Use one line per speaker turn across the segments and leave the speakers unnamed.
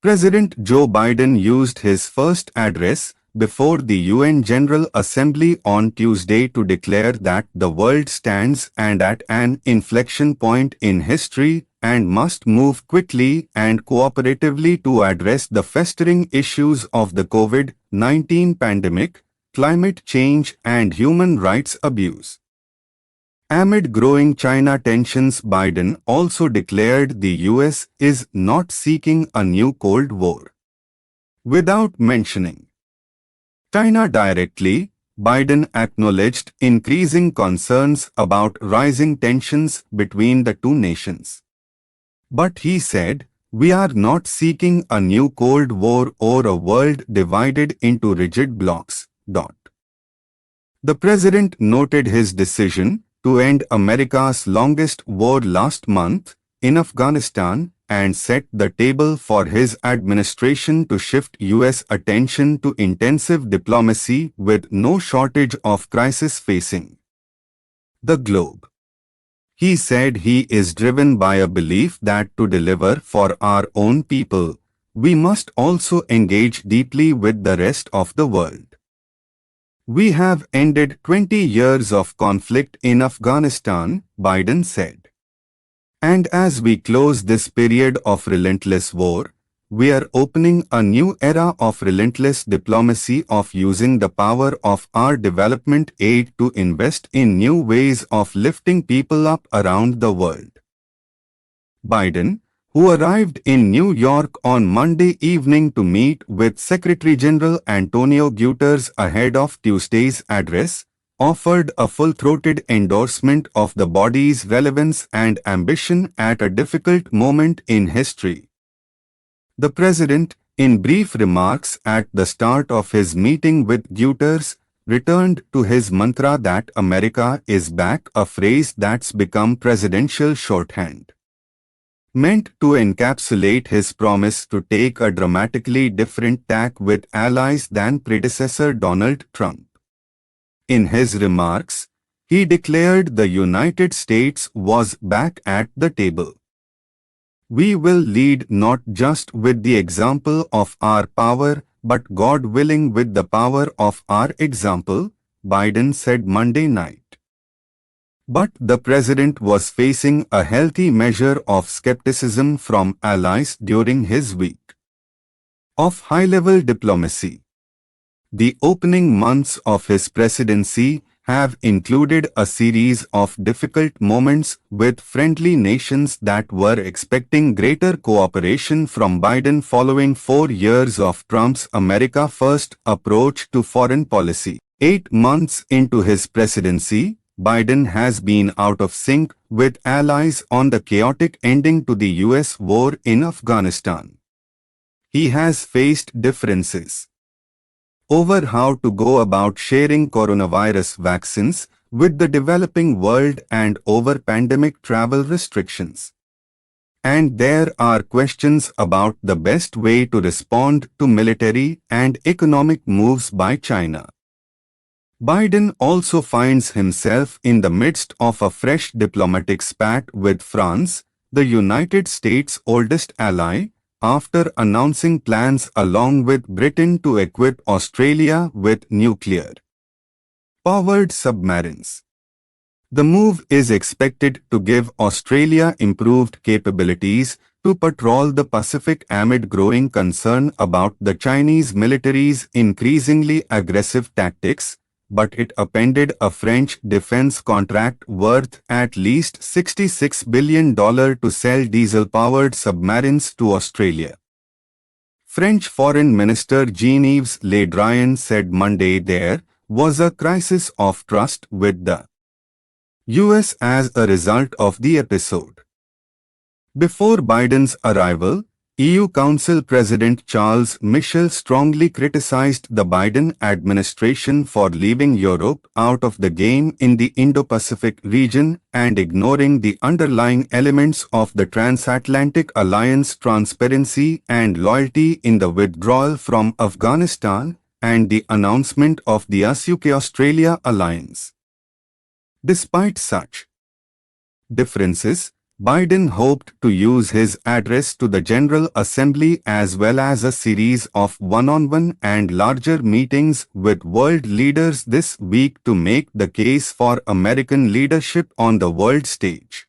President Joe Biden used his first address before the UN General Assembly on Tuesday to declare that the world stands at an inflection point in history and must move quickly and cooperatively to address the festering issues of the COVID-19 pandemic, climate change and human rights abuse. Amid growing China tensions, Biden also declared the US is not seeking a new Cold War. Without mentioning China directly, Biden acknowledged increasing concerns about rising tensions between the two nations. But he said, "We are not seeking a new Cold War or a world divided into rigid blocs." The president noted his decision to end America's longest war last month in Afghanistan and set the table for his administration to shift U.S. attention to intensive diplomacy with no shortage of crises facing the globe. He said he is driven by a belief that to deliver for our own people, we must also engage deeply with the rest of the world. "We have ended 20 years of conflict in Afghanistan," Biden said. "And as we close this period of relentless war, we are opening a new era of relentless diplomacy, of using the power of our development aid to invest in new ways of lifting people up around the world." Biden, who arrived in New York on Monday evening to meet with Secretary General Antonio Guterres ahead of Tuesday's address, offered a full-throated endorsement of the body's relevance and ambition at a difficult moment in history. The president, in brief remarks at the start of his meeting with Guterres, returned to his mantra that America is back, a phrase that's become presidential shorthand, meant to encapsulate his promise to take a dramatically different tack with allies than predecessor Donald Trump. In his remarks, he declared the United States was back at the table. "We will lead not just with the example of our power, but God willing with the power of our example," Biden said Monday night. But the president was facing a healthy measure of skepticism from allies during his week of high-level diplomacy. The opening months of his presidency have included a series of difficult moments with friendly nations that were expecting greater cooperation from Biden following 4 years of Trump's America First approach to foreign policy. 8 months into his presidency, Biden has been out of sync with allies on the chaotic ending to the U.S. war in Afghanistan. He has faced differences over how to go about sharing coronavirus vaccines with the developing world and over pandemic travel restrictions. And there are questions about the best way to respond to military and economic moves by China. Biden also finds himself in the midst of a fresh diplomatic spat with France, the United States' oldest ally, after announcing plans along with Britain to equip Australia with nuclear-powered submarines. The move is expected to give Australia improved capabilities to patrol the Pacific amid growing concern about the Chinese military's increasingly aggressive tactics, but it appended a French defense contract worth at least $66 billion to sell diesel-powered submarines to Australia. French Foreign Minister Jean-Yves Le Drian said Monday there was a crisis of trust with the US as a result of the episode. Before Biden's arrival, EU Council President Charles Michel strongly criticized the Biden administration for leaving Europe out of the game in the Indo-Pacific region and ignoring the underlying elements of the transatlantic alliance: transparency and loyalty in the withdrawal from Afghanistan and the announcement of the US-UK-Australia alliance. Despite such differences, Biden hoped to use his address to the General Assembly as well as a series of one-on-one and larger meetings with world leaders this week to make the case for American leadership on the world stage.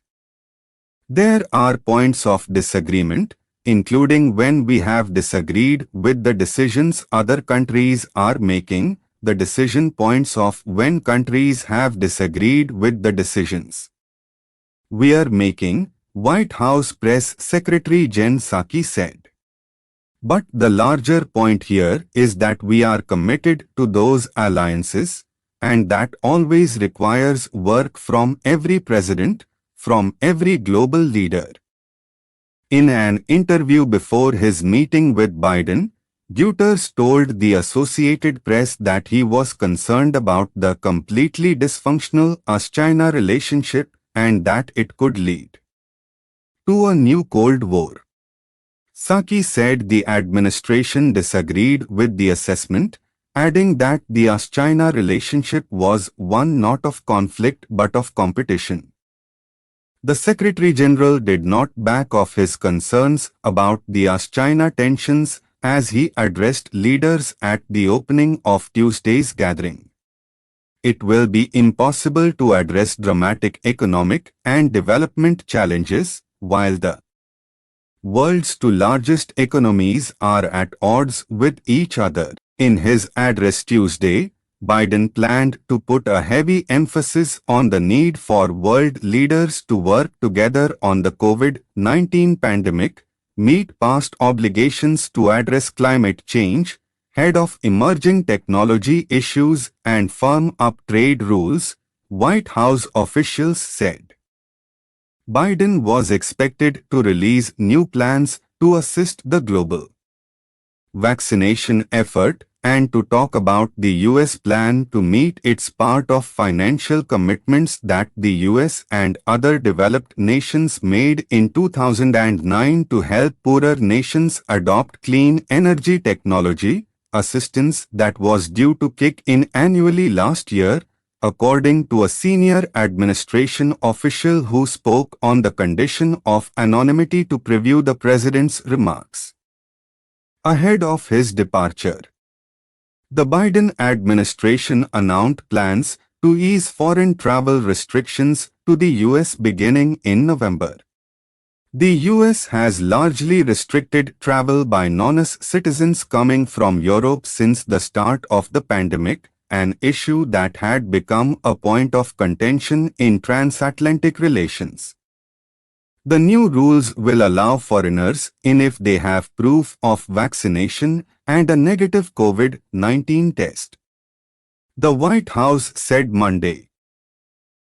There are points of disagreement, including when we have disagreed with the decisions other countries are making, the decision points of when countries have disagreed with the decisions we are making, White House Press Secretary Jen Psaki said. But the larger point here is that we are committed to those alliances, and that always requires work from every president, from every global leader. In an interview before his meeting with Biden, Guterres told the Associated Press that he was concerned about the completely dysfunctional US-China relationship and that it could lead to a new Cold War. Psaki said the administration disagreed with the assessment, adding that the US-China relationship was one not of conflict but of competition. The Secretary General did not back off his concerns about the US-China tensions as he addressed leaders at the opening of Tuesday's gathering. It will be impossible to address dramatic economic and development challenges while the world's two largest economies are at odds with each other. In his address Tuesday, Biden planned to put a heavy emphasis on the need for world leaders to work together on the COVID-19 pandemic, meet past obligations to address climate change, head off emerging technology issues and firm up trade rules, White House officials said. Biden was expected to release new plans to assist the global vaccination effort and to talk about the U.S. plan to meet its part of financial commitments that the U.S. and other developed nations made in 2009 to help poorer nations adopt clean energy technology, assistance that was due to kick in annually last year, according to a senior administration official who spoke on the condition of anonymity to preview the president's remarks ahead of his departure. The Biden administration announced plans to ease foreign travel restrictions to the U.S. beginning in November. The U.S. has largely restricted travel by non-US citizens coming from Europe since the start of the pandemic, an issue that had become a point of contention in transatlantic relations. The new rules will allow foreigners in if they have proof of vaccination and a negative COVID-19 test, the White House said Monday.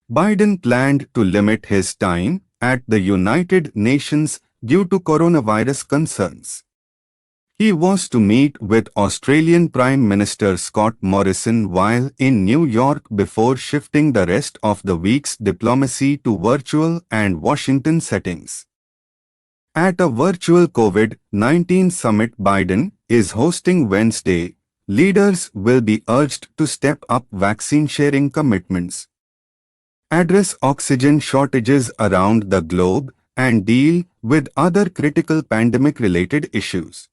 Biden planned to limit his time at the United Nations due to coronavirus concerns. He was to meet with Australian Prime Minister Scott Morrison while in New York before shifting the rest of the week's diplomacy to virtual and Washington settings. At a virtual COVID-19 summit Biden is hosting Wednesday, leaders will be urged to step up vaccine sharing commitments, address oxygen shortages around the globe, and deal with other critical pandemic-related issues.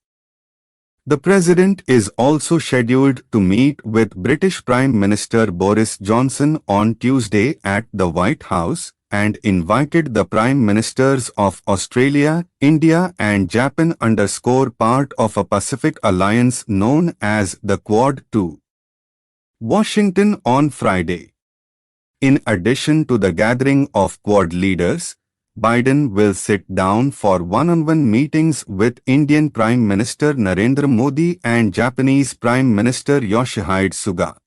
The president is also scheduled to meet with British Prime Minister Boris Johnson on Tuesday at the White House and invited the Prime Ministers of Australia, India and Japan part of a Pacific alliance known as the Quad to Washington on Friday. In addition to the gathering of Quad leaders, Biden will sit down for one-on-one meetings with Indian Prime Minister Narendra Modi and Japanese Prime Minister Yoshihide Suga.